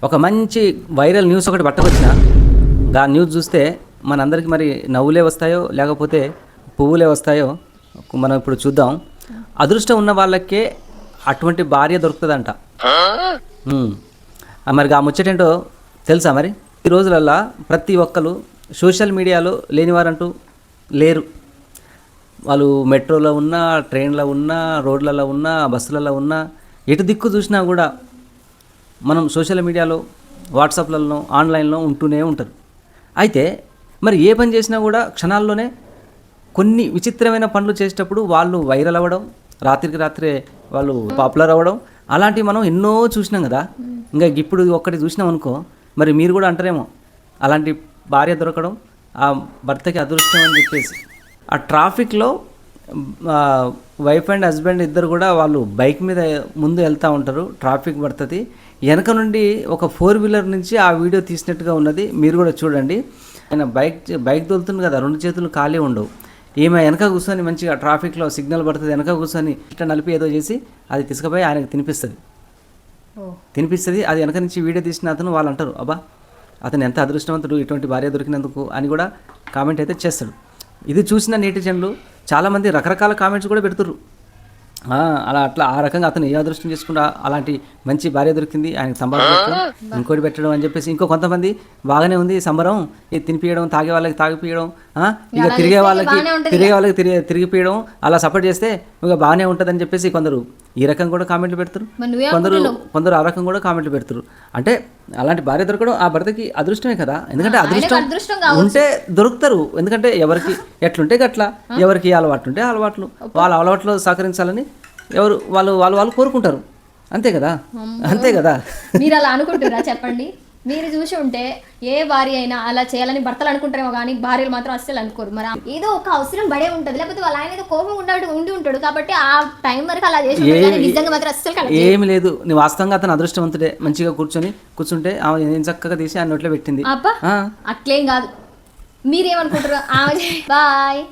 ఒక మంచి viral news ఒకటి పట్టుకొచ్చిన ఆ న్యూస్ చూస్తే మనందరికీ మరి నవ్వులే వస్తాయో లేకపోతే పువ్వులే వస్తాయో మనం ఇప్పుడు చూద్దాం. అదృష్టం ఉన్న వాళ్ళకే అటువంటి భార్య దొరుకుతుందంట. మరి ఆ ముచ్చటేంటో తెలుసా? మరి ఈ రోజులల్లా ప్రతి ఒక్కరు సోషల్ మీడియాలో లేనివారంటూ లేరు. వాళ్ళు మెట్రోలో ఉన్నా, ట్రైన్లో ఉన్నా, రోడ్లలో ఉన్నా, బస్సులలో ఉన్నా, ఎటు దిక్కు చూసినా కూడా మనం సోషల్ మీడియాలో, వాట్సాప్లలో, ఆన్లైన్లో ఉంటూనే ఉంటారు. అయితే మరి ఏ పని చేసినా కూడా క్షణాల్లోనే కొన్ని విచిత్రమైన పనులు చేసేటప్పుడు వాళ్ళు వైరల్ అవ్వడం, రాత్రికి రాత్రే వాళ్ళు పాపులర్ అవ్వడం, అలాంటివి మనం ఎన్నో చూసినాం కదా. ఇంకా ఇప్పుడు ఒక్కటి చూసినాం అనుకో, మరి మీరు కూడా అంటారేమో అలాంటి భార్య దొరకడం ఆ భర్తకి అదృష్టం అని చెప్పేసి. ఆ ట్రాఫిక్లో వైఫ్ అండ్ హస్బెండ్ ఇద్దరు కూడా వాళ్ళు బైక్ మీద ముందు వెళ్తూ ఉంటారు, ట్రాఫిక్ పడుతుంది, వెనక నుండి ఒక 4-వీలర్ నుంచి ఆ వీడియో తీసినట్టుగా ఉన్నది. మీరు కూడా చూడండి. ఆయన బైక్ తోలుతుంది కదా, 2 చేతులు ఖాళీ ఉండవు. ఈమె వెనక కూర్చొని మంచిగా ట్రాఫిక్లో సిగ్నల్ పడుతుంది, వెనక కూర్చొని ఇట్లా నలిపి ఏదో చేసి అది తీసుకుపోయి ఆయనకు తినిపిస్తుంది. అది వెనక నుంచి వీడియో తీసిన అతను వాళ్ళు అంటారు, అబ్బా అతను ఎంత అదృష్టవంతుడు, ఇటువంటి భార్య దొరికినందుకు అని కూడా కామెంట్ అయితే చేస్తాడు. ఇది చూసిన నెటిజన్లు చాలామంది రకరకాల కామెంట్స్ కూడా పెడుతుర్రు. అలా అట్లా ఆ రకంగా అతను ఏ అదృష్టం చేసుకుంటా అలాంటి మంచి భార్య దొరికింది, ఆయనకు సంబరం పెట్టడం, ఇంకోటి పెట్టడం అని చెప్పేసి. ఇంకో కొంతమంది బాగానే ఉంది సంబరం, ఇది తినిపియడం, తాగే వాళ్ళకి తాగిపియడం, ఇక తిరిగే వాళ్ళకి తిరిగిపియడం, అలా సపోర్ట్ చేస్తే ఇక బాగానే ఉంటుందని చెప్పేసి కొందరు ఈ రకం కూడా కామెంట్లు పెడతారు, కొందరు ఆ రకం కూడా కామెంట్లు పెడతారు. అంటే అలాంటి భార్య దొరకడం ఆ భర్తకి అదృష్టమే కదా. ఎందుకంటే అదృష్టం ఉంటే దొరుకుతారు. ఎందుకంటే ఎవరికి ఎట్లుంటే గట్లా, ఎవరికి అలవాట్లు ఉంటే అలవాట్లు, వాళ్ళ అలవాట్లు సహకరించాలని ఎవరు వాళ్ళు కోరుకుంటారు. అంతే కదా. మీరు అలా అనుకుంటారా చెప్పండి? మీరు చూసి ఉంటే ఏ భార్య అయినా అలా చేయాలని భర్తలు అనుకుంటారేమో కానీ భార్యలు మాత్రం అస్సలు అనుకోరు. మరి ఏదో ఒక అవసరం పడే ఉంటుంది, లేకపోతే వాళ్ళ ఆయన ఏదో కోపం ఉండి ఉంటాడు కాబట్టి ఆ టైం వరకు అలా చేసి నిజంగా మాత్రం అస్సలు ఏమి లేదు. నీ వాస్తవంగా అతను అదృష్టవంతుడే. మంచిగా కూర్చుంటే ఏం చక్కగా తీసి ఆ నోట్లో పెట్టింది. అట్లేం కాదు. మీరేమనుకుంటారు? బాయ్.